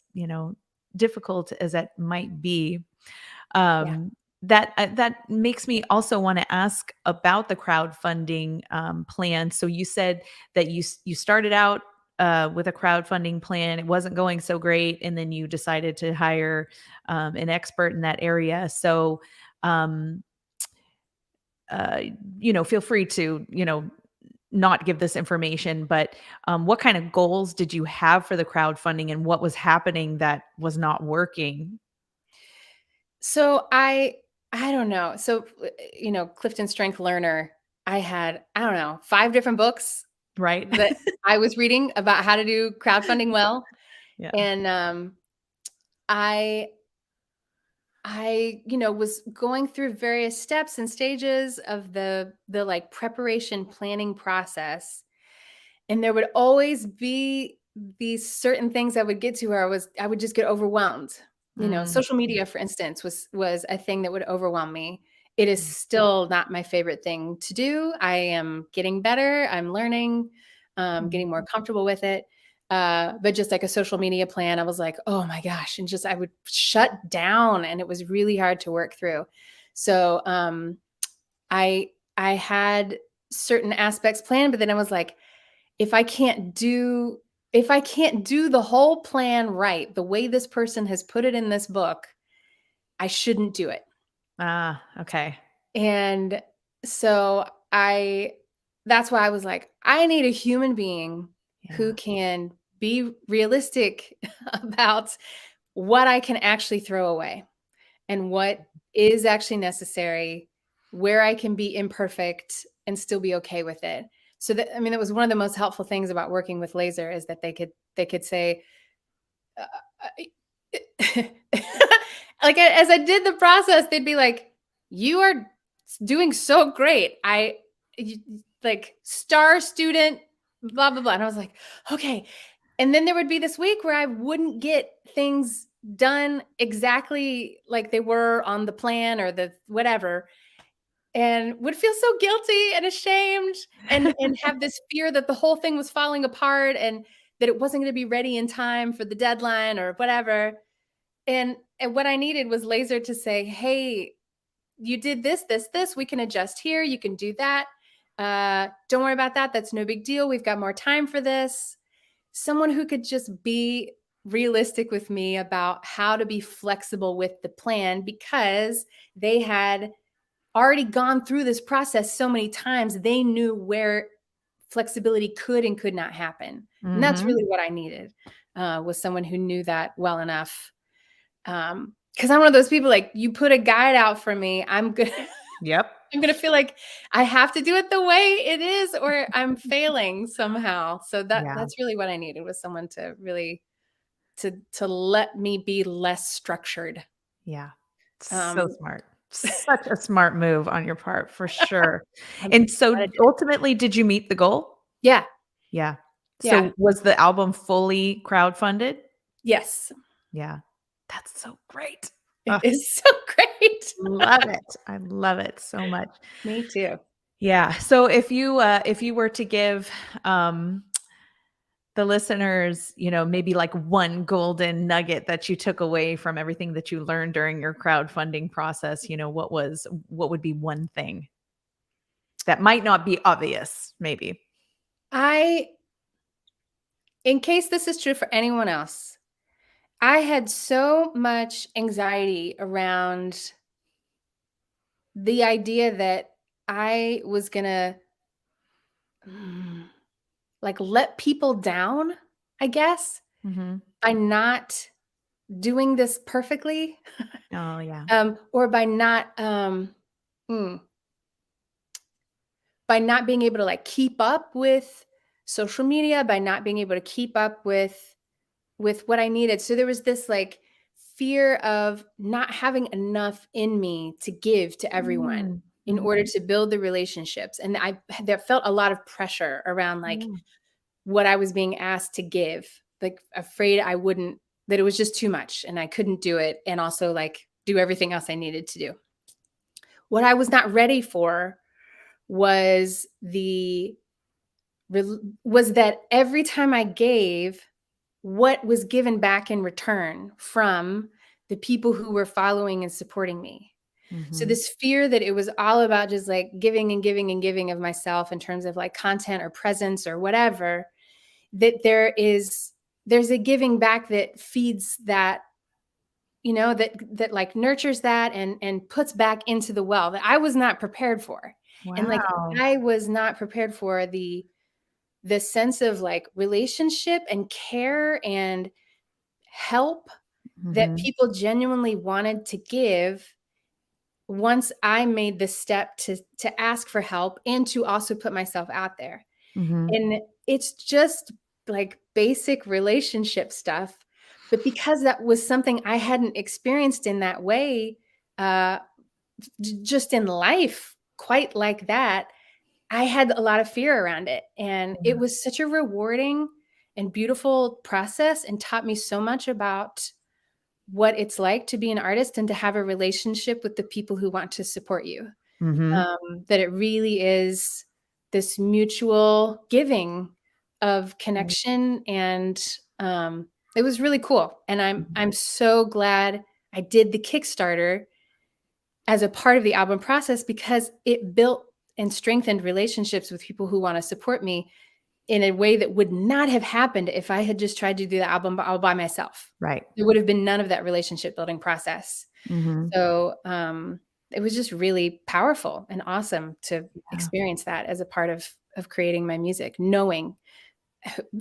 difficult as that might be. Yeah. Um, that makes me also wanna ask about the crowdfunding, plan. So you said that you started out, with a crowdfunding plan, it wasn't going so great, and then you decided to hire, an expert in that area. So, um uh, feel free to, not give this information, but what kind of goals did you have for the crowdfunding and what was happening that was not working? So I don't know. So Clifton Strength Learner, I don't know, 5 different books Right? that I was reading about how to do crowdfunding well. Yeah. And I was going through various steps and stages of the like preparation planning process. And there would always be these certain things I would get to where I would just get overwhelmed. Mm, Social media, for instance, was a thing that would overwhelm me. It is still not my favorite thing to do. I am getting better. I'm learning, mm, getting more comfortable with it. But just like a social media plan, I was like, oh my gosh, and just I would shut down, and it was really hard to work through. So I I had certain aspects planned, but then I was like, if I can't do if I can't do the whole plan right, the way this person has put it in this book, I shouldn't do it. okay. And so I that's why I was like, I need a human being who Yeah. can be realistic about what I can actually throw away and what is actually necessary, where I can be imperfect and still be okay with it. So that I mean, that was one of the most helpful things about working with Laser is that they could say, like as I did the process, they'd be like, "You are doing so great. Like star student, blah blah blah." And I was like, "Okay." And then there would be this week where I wouldn't get things done exactly like they were on the plan or the whatever, and would feel so guilty and ashamed and have this fear that the whole thing was falling apart and that it wasn't going to be ready in time for the deadline or whatever. And what I needed was Laser to say, "Hey, you did this, this, this. We can adjust here. You can do that. Don't worry about that. That's no big deal. We've got more time for this." Someone who could just be realistic with me about how to be flexible with the plan because they had already gone through this process so many times. They knew where flexibility could and could not happen. And that's Mhm. really what I needed, was someone who knew that well enough. Because I'm one of those people, like, you put a guide out for me, I'm good. Yep. I'm gonna feel like I have to do it the way it is, or I'm failing somehow. So Yeah. that's really what I needed, was someone to really to let me be less structured. Yeah. So Um, smart. Such a smart move on your part, for sure. I'm And glad I so did it. ultimately, did you meet the goal? Yeah, Yeah. yeah, So was the album fully crowdfunded? yes, Yeah. That's so great. it is so great. Love it. I love it so much. Me too. Yeah. So if you were to give um the listeners, maybe like one golden nugget that you took away from everything that you learned during your crowdfunding process, what would be one thing that might not be obvious, maybe? I In case this is true for anyone else, I had so much anxiety around the idea that I was gonna, mm, like, let people down, I guess, Mhm. by not doing this perfectly, Oh, yeah. or mm, by not being able to like keep up with social media, by not being able to keep up with what I needed. So there was this like fear of not having enough in me to give to everyone Mm, in order mhm. to build the relationships. And I there felt a lot of pressure around like Yeah. what I was being asked to give, like afraid I wouldn't, that it was just too much and I couldn't do it. And also like do everything else I needed to do. What I was not ready for was was that every time I gave, what was given back in return from the people who were following and supporting me. So Mhm. this fear that it was all about just like giving and giving and giving of myself in terms of like content or presence or whatever, that there's a giving back that feeds that, that like nurtures that and puts back into the well that I was not prepared for. And like Wow. I was not prepared for the sense of like relationship and care and help that Mhm. people genuinely wanted to give once I made the step to ask for help and to also put myself out there. Mhm. And it's just like basic relationship stuff, but because that was something I hadn't experienced in that way, uh, just in life, quite like that, I had a lot of fear around it. And it Yeah. was such a rewarding and beautiful process and taught me so much about what it's like to be an artist and to have a relationship with the people who want to support you. Mhm. That it really is this mutual giving of Right. connection, and it was really cool. And Mhm. I'm so glad I did the Kickstarter as a part of the album process because it built and strengthened relationships with people who want to support me in a way that would not have happened if I had just tried to do the album all by myself. Right. There would have been none of that relationship building process. Mhm. So, it was just really powerful and awesome to Yeah. experience that as a part of creating my music, knowing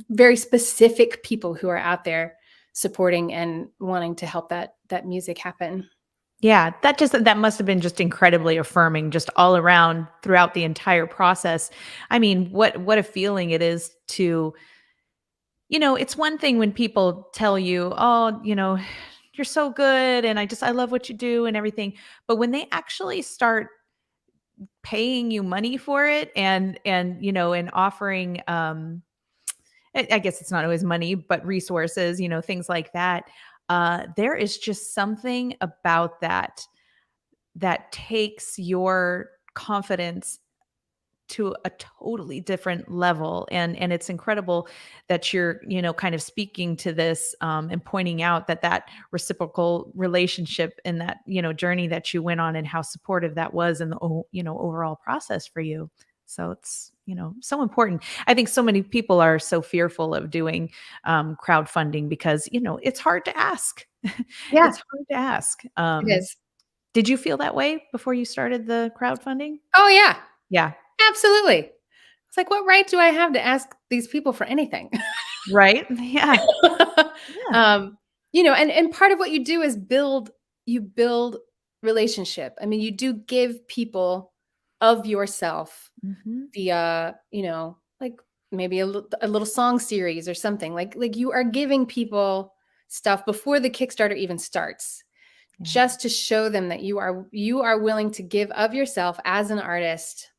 very specific people who are out there supporting and wanting to help that music happen. Yeah, that must have been just incredibly affirming just all around throughout the entire process. I mean, what a feeling it is to it's one thing when people tell you, "Oh, you're so good and I love what you do and everything." But when they actually start paying you money for it and offering I guess it's not always money, but resources, things like that. There is just something about that takes your confidence to a totally different level, and it's incredible that you're kind of speaking to this, and pointing out that reciprocal relationship and that journey that you went on and how supportive that was in the overall process for you. So it's so important. I think so many people are so fearful of doing crowdfunding because it's hard to ask. Yeah, It's hard to ask. it is. Did you feel that way before you started the crowdfunding? Oh, yeah, Yeah. absolutely. It's like, what right do I have to ask these people for anything? Right? Yeah. Yeah. um, and part of what you do is you build relationship. I mean, you do give people of yourself Mhm. via, like maybe a little song series or something. Like you are giving people stuff before the Kickstarter even starts, Yeah. just to show them that you are willing to give of yourself as an artist,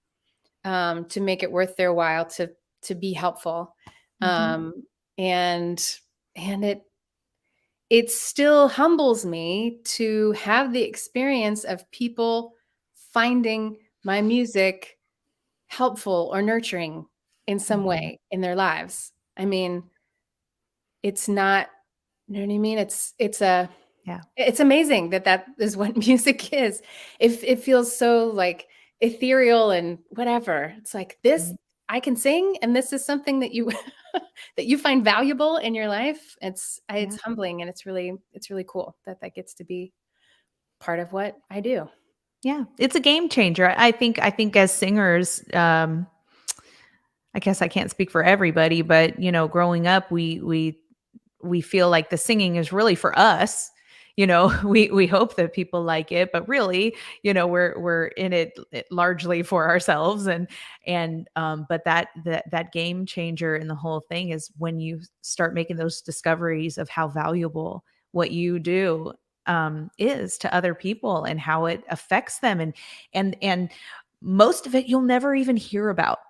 to make it worth their while to be helpful. Mhm. Um, and and it still humbles me to have the experience of people finding my music helpful or nurturing in some Mhm. way in their lives. I mean, it's not, you know what I mean? Yeah. It's amazing that that is what music is. If it feels so like ethereal and whatever. It's like this Right. I can sing and this is something that you that you find valuable in your life. Yeah. It's humbling and it's really cool that that gets to be part of what I do. Yeah. It's a game changer. I think as singers, I guess I can't speak for everybody, but growing up, we we feel like the singing is really for us. We hope that people like it, but really, we're in it largely for ourselves. But that game changer in the whole thing is when you start making those discoveries of how valuable what you do is to other people and how it affects them, and most of it you'll never even hear about.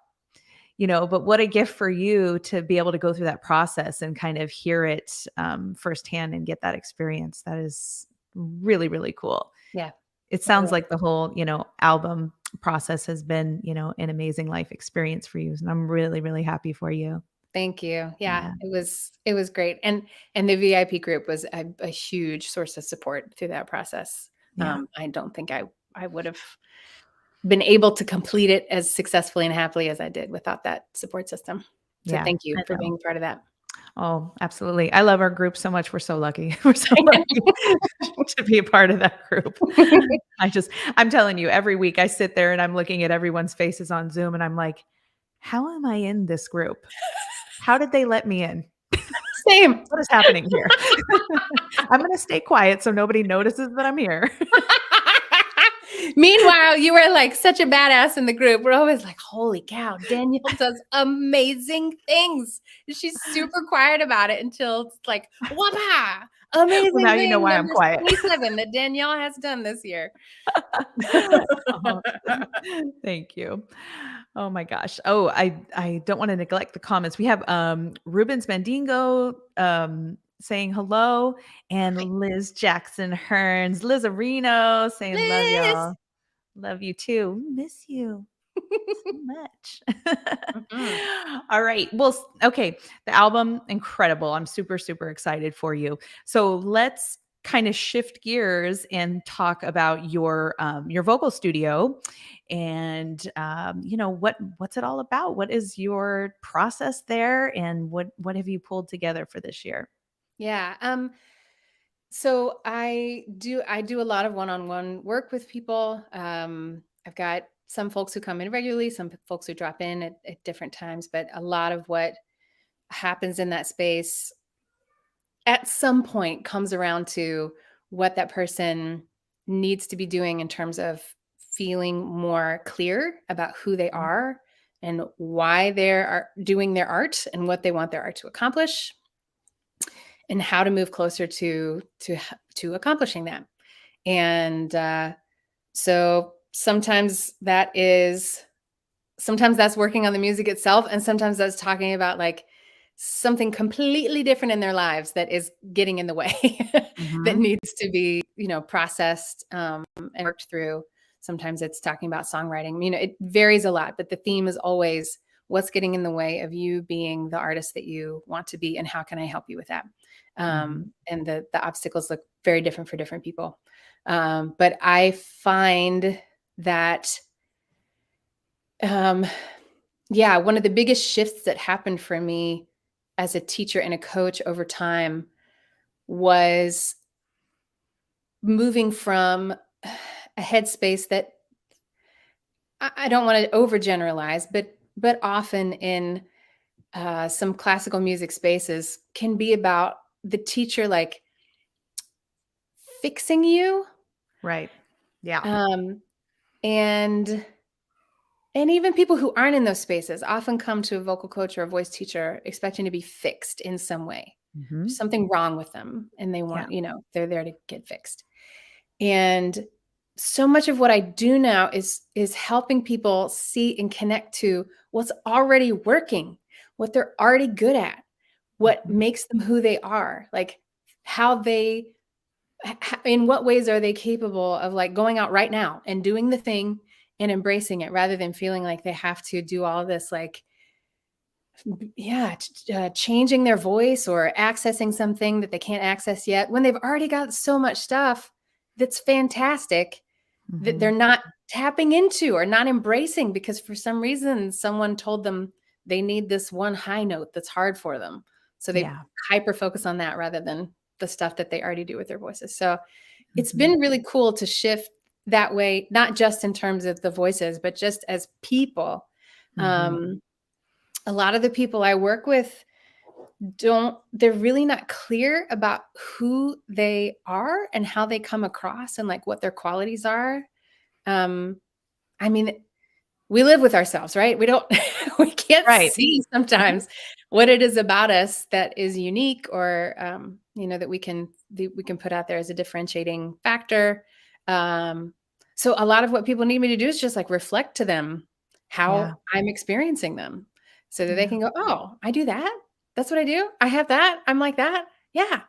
But what a gift for you to be able to go through that process and kind of hear it firsthand and get that experience. That is really, really cool. Yeah. It sounds like the whole, album process has been, an amazing life experience for you. And I'm really, really happy for you. Thank you. Yeah, Yeah. it was great. And the VIP group was a huge source of support through that process. Yeah. I don't think I would have been able to complete it as successfully and happily as I did without that support system. So Yeah. thank you I for know. being part of that. Oh, absolutely. I love our group so much. We're so lucky. We're so lucky to be a part of that group. I'm telling you, every week I sit there and I'm looking at everyone's faces on Zoom and I'm like, how am I in this group? How did they let me in? Same. What is happening here? I'm going to stay quiet so nobody notices that I'm here. Meanwhile, you were like such a badass in the group. We're always like, holy cow, Danielle does amazing things. She's super quiet about it until it's like, whoopah, amazing Well, now you know thing why I'm number quiet. 27 that Danielle has done this year. Oh, thank you. Oh my gosh. Oh, I don't want to neglect the comments. We have Rubens Mandingo saying hello, and Liz Jackson Hearns, Liz Areno saying love Liz. y'all. Love you too. Miss you so much. Mhm. All right. Well, okay. The album, incredible. I'm super, super excited for you. So let's kind of shift gears and talk about your vocal studio, and what's it all about? What is your process there, and what have you pulled together for this year? Yeah. So I do a lot of one-on-one work with people. I've got some folks who come in regularly, some folks who drop in at different times, but a lot of what happens in that space at some point comes around to what that person needs to be doing in terms of feeling more clear about who they Mhm. are and why they're doing their art and what they want their art to accomplish and how to move closer to accomplishing that. And so sometimes that's working on the music itself, and sometimes that's talking about like something completely different in their lives that is getting in the way that Mhm. needs to be processed and worked through. Sometimes it's talking about songwriting. It varies a lot, but the theme is always what's getting in the way of you being the artist that you want to be, and how can I help you with that. Mhm. And the obstacles look very different for different people. But I find that one of the biggest shifts that happened for me as a teacher and a coach over time was moving from a headspace that I don't want to overgeneralize, but often in some classical music spaces can be about the teacher like fixing you, Right. Yeah. um, and even people who aren't in those spaces often come to a vocal coach or a voice teacher expecting to be fixed in some way. There's Mhm. something wrong with them and they Yeah. want, they're there to get fixed. And so much of what I do now is helping people see and connect to what's already working, what they're already good at, what Mhm. makes them who they are, like how they in what ways are they capable of like going out right now and doing the thing and embracing it rather than feeling like they have to do all this like changing their voice or accessing something that they can't access yet when they've already got so much stuff that's fantastic that they're Mhm. not tapping into or not embracing because for some reason someone told them they need this one high note that's hard for them. So they Yeah. hyper focus on that rather than the stuff that they already do with their voices. So it's Mhm. been really cool to shift that way, not just in terms of the voices, but just as people. Mhm. Um, a lot of the people I work with they're really not clear about who they are and how they come across and like what their qualities are. I mean, we live with ourselves, right? We don't, we can't Right. see Mhm. sometimes what it is about us that is unique or, that we can put out there as a differentiating factor. Um, so a lot of what people need me to do is just like reflect to them Yeah. how I'm experiencing them so that they Yeah. can go, oh, I do that. That's what I do. I have that. I'm like that. Yeah.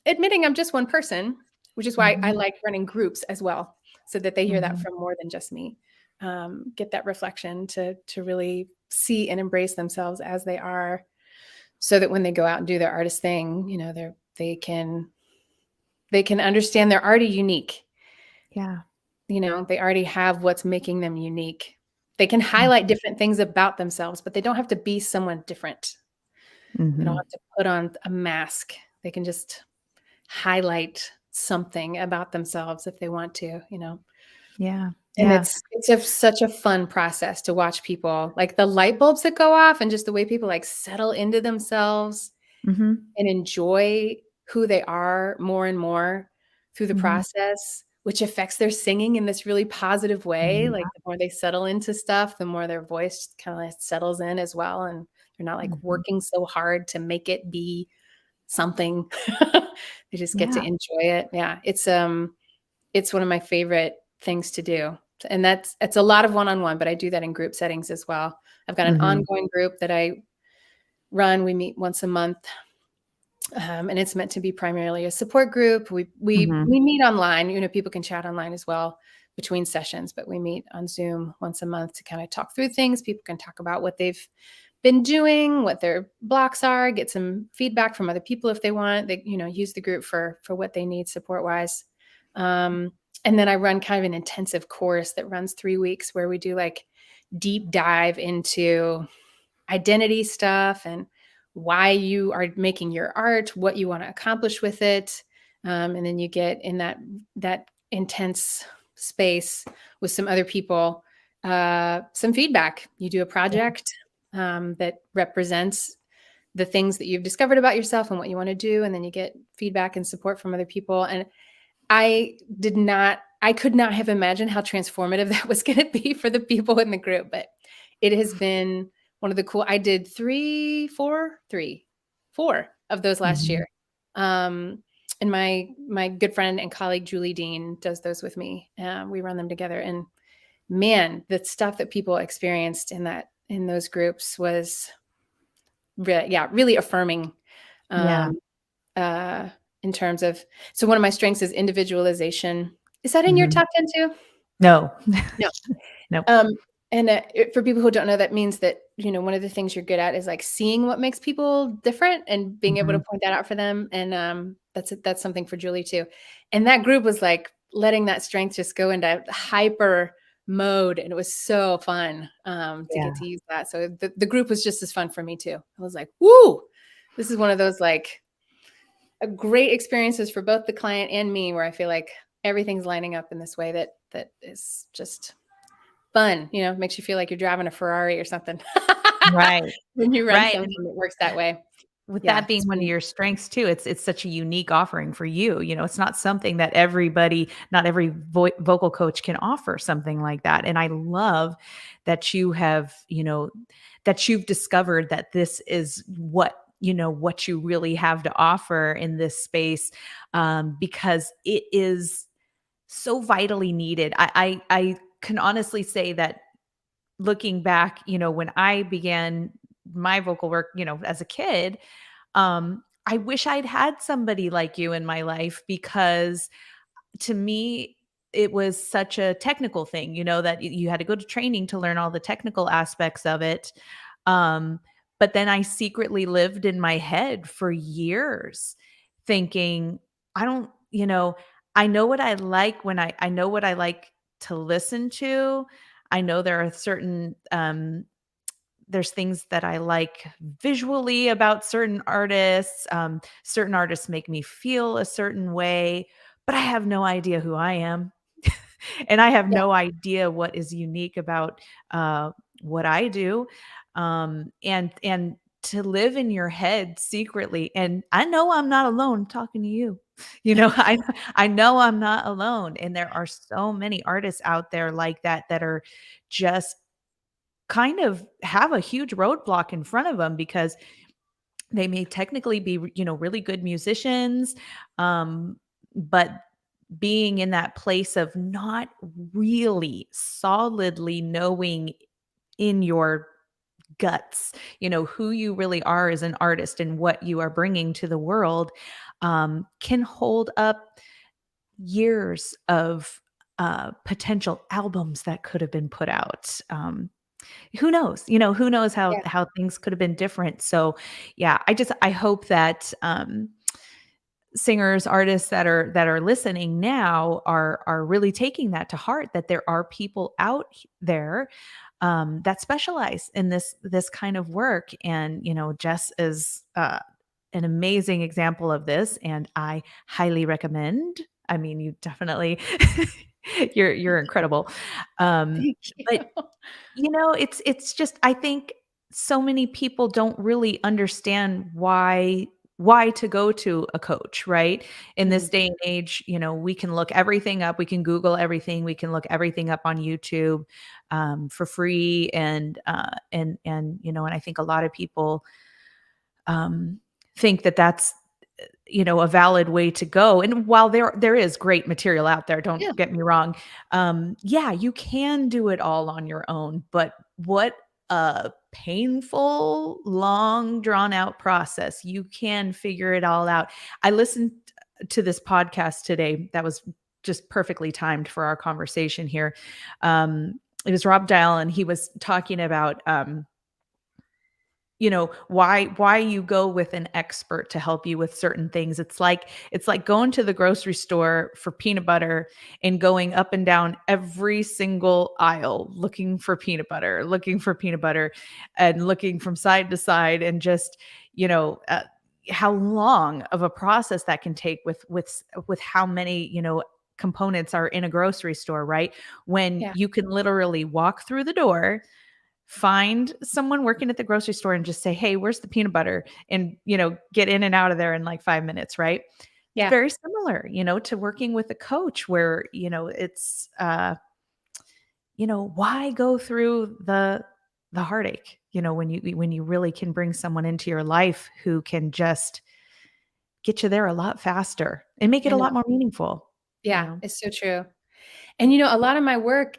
Admitting I'm just one person, which is why I Mhm. like running groups as well, so that they hear that Mhm. from more than just me. Get that reflection to really see and embrace themselves as they are, so that when they go out and do their artist thing, they can understand they're already unique. Yeah. They already have what's making them unique. They can Mm. highlight different things about themselves, but they don't have to be someone different. They don't Mhm. have to put on a mask. They can just highlight something about themselves if they want to. Yeah. And Yeah. such a fun process to watch people, like the light bulbs that go off and just the way people like settle into themselves Mhm. and enjoy who they are more and more through the Mhm. process, which affects their singing in this really positive way. Yeah. Like the more they settle into stuff, the more their voice kind of settles in as well. And they're not like Mhm. working so hard to make it be something. They just get to Yeah. enjoy it. Yeah. It's one of my favorite things to do. And it's a lot of one-on-one, but I do that in group settings as well. I've got an Mhm. ongoing group that I run. We meet once a month. And it's meant to be primarily a support group. We Mhm. meet online. People can chat online as well between sessions, but we meet on Zoom once a month to kind of talk through things. People can talk about what they've been doing, what their blocks are, get some feedback from other people if they want. They use the group for what they need support wise. And then I run kind of an intensive course that runs 3 weeks where we do like deep dive into identity stuff and why you are making your art, what you want to accomplish with it. And then you get in that intense space with some other people, some feedback. You do a Yeah. project that represents the things that you've discovered about yourself and what you want to do, and then you get feedback and support from other people. And I could not have imagined how transformative that was going to be for the people in the group, but it has been one of the cool. I did four of those last Mhm. year. Um, and my good friend and colleague Julie Dean does those with me. We run them together, and man, the stuff that people experienced in those groups was really affirming. Yeah. Um, uh, in terms of, so one of my strengths is individualization. Is that in your Mhm. top 10 too? No. No. Nope. Um, and for people who don't know, that means that, one of the things you're good at is like seeing what makes people different and being able to Mhm. point that out for them. And that's something for Julie too. And that group was like letting that strength just go into hyper mode. And it was so fun to Yeah. get to use that. So the group was just as fun for me too. I was like, woo, this is one of those like great experiences for both the client and me, where I feel like everything's lining up in this way that is just fun. Makes you feel like you're driving a Ferrari or something. Right. When you run Right. something that works that way. With Yeah, that being it's one of been your strengths too, it's such a unique offering for you. It's not something that not every vocal coach can offer something like that. And I love that that you've discovered that this is what you really have to offer in this space, because it is so vitally needed. I can honestly say that looking back, when I began my vocal work, as a kid, I wish I'd had somebody like you in my life, because to me, it was such a technical thing, that you had to go to training to learn all the technical aspects of it. Um, but then I secretly lived in my head for years thinking, I don't, I know what I like I know what I like to listen to. I know there are there's things that I like visually about certain artists. Certain artists make me feel a certain way, but I have no idea who I am. And I have yeah, no idea what is unique about what I do. And to live in your head secretly. And I know I'm not alone talking to you. I know I'm not alone. And there are so many artists out there like that that are just kind of have a huge roadblock in front of them because they may technically be, really good musicians, but being in that place of not really solidly knowing in your guts, who you really are as an artist and what you are bringing to the world, can hold up years of potential albums that could have been put out. Who knows? Who knows Yeah. how things could have been different. So, yeah, I hope that singers, artists that are listening now are really taking that to heart. That there are people out there that specialize in this kind of work, and Jess is an amazing example of this, and I highly recommend. I mean, you definitely you're incredible. Thank But you. it's just I think so many people don't really understand why to go to a coach, right? In this Mhm. day and age, we can look everything up, we can Google everything, we can look everything up on YouTube for free, and I think a lot of people think that that's a valid way to go. And while there is great material out there, don't Yeah. get me wrong. Yeah, you can do it all on your own, but what a painful, long, drawn out process. You can figure it all out. I listened to this podcast today that was just perfectly timed for our conversation here. It was Rob Dial, and he was talking about why you go with an expert to help you with certain things. It's like going to the grocery store for peanut butter and going up and down every single aisle looking for peanut butter and looking from side to side, and just how long of a process that can take with how many components are in a grocery store, right? When Yeah. you can literally walk through the door, find someone working at the grocery store and just say, "Hey, where's the peanut butter?" And, get in and out of there in like 5 minutes, right? It's Yeah. very similar, to working with a coach where, it's why go through the heartache, when you really can bring someone into your life who can just get you there a lot faster and make it I a know. lot more meaningful, you Yeah, know? it's so true. And a lot of my work,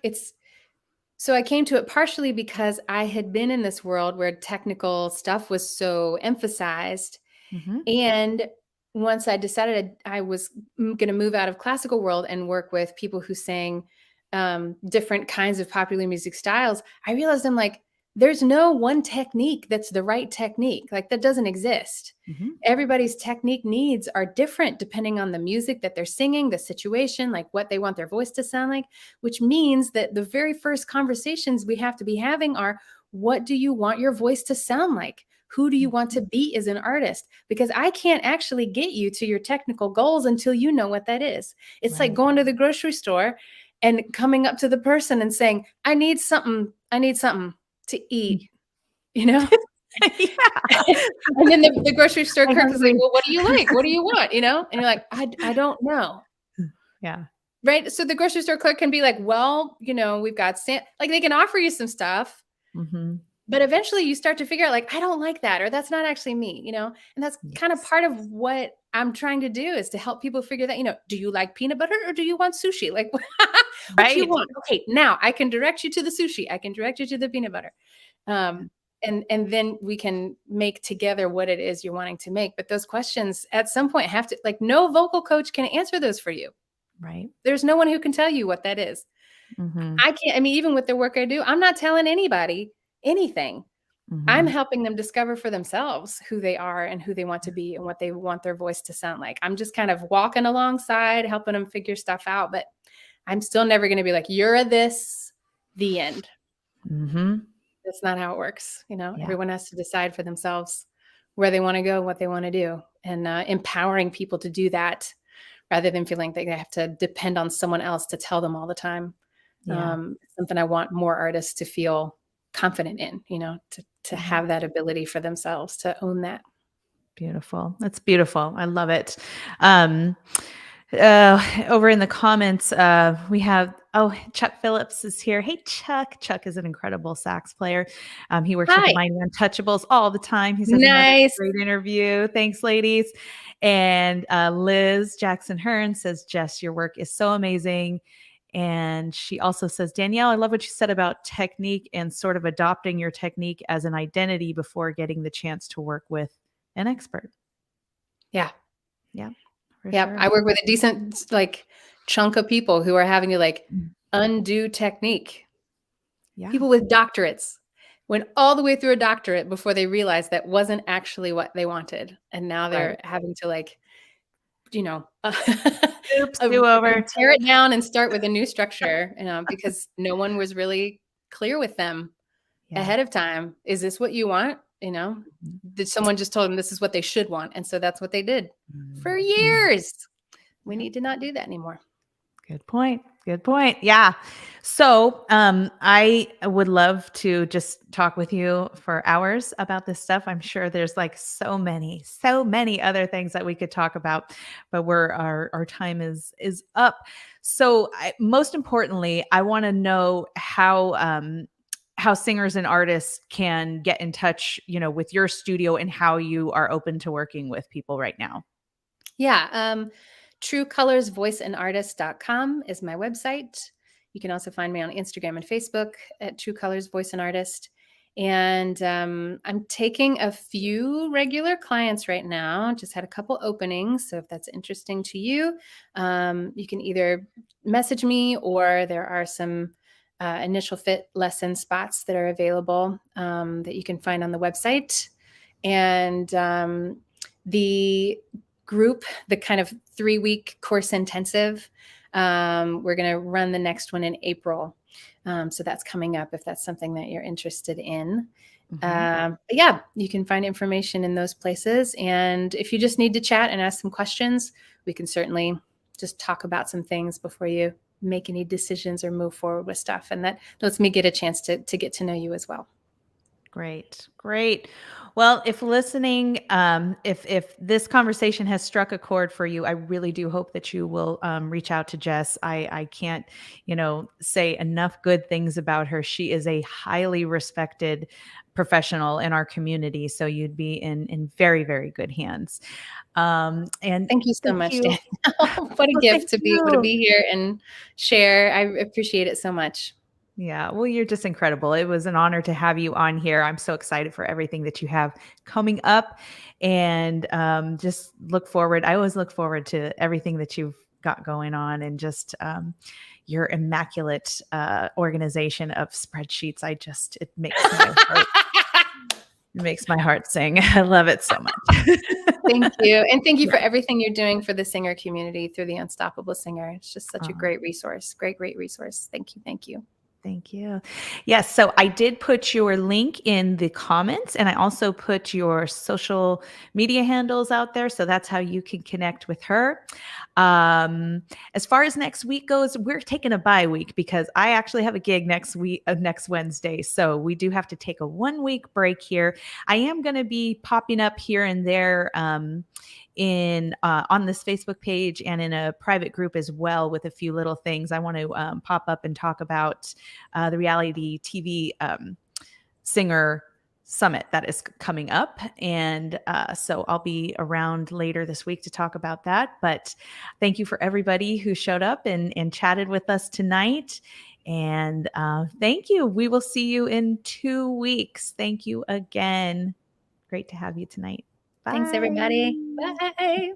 so I came to it partially because I had been in this world where technical stuff was so emphasized. Mhm. And once I decided I was going to move out of classical world and work with people who sang different kinds of popular music styles, I realized I'm like, there's no one technique that's the right technique. Like that doesn't exist. Mhm. Everybody's technique needs are different depending on the music that they're singing, the situation, like what they want their voice to sound like, which means that the very first conversations we have to be having are, what do you want your voice to sound like? Who do you want Mhm. to be as an artist? Because I can't actually get you to your technical goals until you know what that is. It's like Right. going to the grocery store and coming up to the person and saying, I need something to eat, you know? Yeah. And then the grocery store I'm clerk is like, hungry. well, what do you like? What do you want? And you're like, I don't know. Yeah. Right. So the grocery store clerk can be like, well, we've got like they can offer you some stuff. Mhm. But eventually you start to figure out like, I don't like that, or that's not actually me, And that's kind of Yes. part of what I'm trying to do is to help people figure that, do you like peanut butter or do you want sushi? Like, what do you Right. want? Okay, now I can direct you to the sushi. I can direct you to the peanut butter. Yeah. And then we can make together what it is you're wanting to make. But those questions at some point have to, like, no vocal coach can answer those for you. Right. There's no one who can tell you what that is. Mhm. I can't, I mean, even with the work I do, I'm not telling anybody anything. I'm Mhm. helping them discover for themselves who they are and who they want to be and what they want their voice to sound like. I'm just kind of walking alongside, helping them figure stuff out, but I'm still never going to be like, you're a this, the end. Mhm. That's not how it works. Yeah. Everyone has to decide for themselves where they want to go, what they want to do, and empowering people to do that rather than feeling like they have to depend on someone else to tell them all the time. Yeah. Something I want more artists to feel confident in, to have that ability for themselves to own that. Beautiful. That's beautiful. I love it. Over in the comments, we have, Chuck Phillips is here. Hey, Chuck. Chuck is an incredible sax player. He works with the Hi. Mighty Untouchables all the time. He says another Nice. great interview. Thanks, ladies. And Liz Jackson Hearn says, Jess, your work is so amazing. And she also says, Danielle, I love what you said about technique and sort of adopting your technique as an identity before getting the chance to work with an expert. Yeah. Yeah. Yeah. Sure. I work with a decent chunk of people who are having to undo technique. Yeah. People with doctorates went all the way through a doctorate before they realized that wasn't actually what they wanted. And now they're having to Oops, do over. tear it down and start with a new structure, because no one was really clear with them ahead of time. Is this what you want? Did someone just told them this is what they should want? And so that's what they did for years. We need to not do that anymore. Good point. Good point. Yeah. So I would love to just talk with you for hours about this stuff. I'm sure there's so many other things that we could talk about, but our time is up. So most importantly, I want to know how singers and artists can get in touch, with your studio and how you are open to working with people right now. Yeah. TrueColorsVoiceAndArtist.com is my website. You can also find me on Instagram and Facebook at True Colors Voice and Artist. And I'm taking a few regular clients right now. Just had a couple openings. So if that's interesting to you, you can either message me, or there are some initial fit lesson spots that are available that you can find on the website. And the group, the kind of 3-week course intensive, we're going to run the next one in April. So that's coming up if that's something that you're interested in. But yeah, you can find information in those places. And if you just need to chat and ask some questions, we can certainly just talk about some things before you make any decisions or move forward with stuff. And that lets me get a chance to get to know you as well. Great. Well, if listening, if this conversation has struck a chord for you, I really do hope that you will reach out to Jess. I can't, say enough good things about her. She is a highly respected professional in our community, so you'd be in very, very good hands. And thank you so much, you. Danielle. What a gift to be able to be here and share. I appreciate it so much. Yeah, well, you're just incredible. It was an honor to have you on here. I'm so excited for everything that you have coming up, and just look forward. I always look forward to everything that you've got going on, and just your immaculate organization of spreadsheets. It makes my heart sing. I love it so much. Thank you. And thank you for everything you're doing for the singer community through the Unstoppable Singer. It's just such a great resource. Great resource. Thank you. Thank you. Thank you. Yes. So I did put your link in the comments, and I also put your social media handles out there. So that's how you can connect with her. As far as next week goes, we're taking a bye week because I actually have a gig next Wednesday. So we do have to take a 1-week break here. I am going to be popping up here and there, on this Facebook page and in a private group as well, with a few little things. I want to pop up and talk about the reality TV singer summit that is coming up. And so I'll be around later this week to talk about that. But thank you for everybody who showed up and chatted with us tonight. And thank you. We will see you in 2 weeks. Thank you again. Great to have you tonight. Bye. Thanks, everybody. Bye.